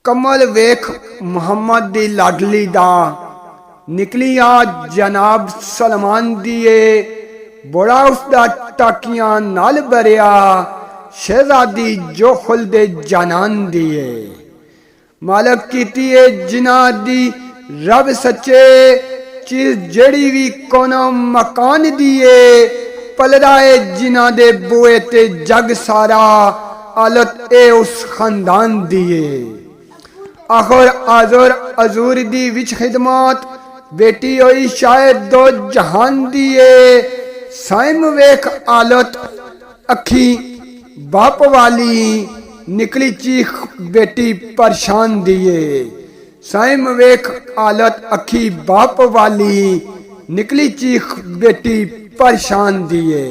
कमल वेख मुहम्मद दी लाडली दा निकली आ जनाब सलमान दिए बड़ा उसदा टाकियां नाल भरिया शहजादी जो खुलदे जानान दिए मालक कीती है जिना दी रब सच्चे चीज जड़ी भी कोनो मकान दिए पलराए जिना दे बुए ते जग सारा आलत ए उस खानदान दिए आखिर आजुर अजूर दी विच खिदमत बेटी होई शायद दो जहान दिए साइम वेख आलत अखी बाप वाली निकली चीख बेटी परेशान दिए साइम वेख आलत अखी बाप वाली निकली चीख बेटी परेशान दिए।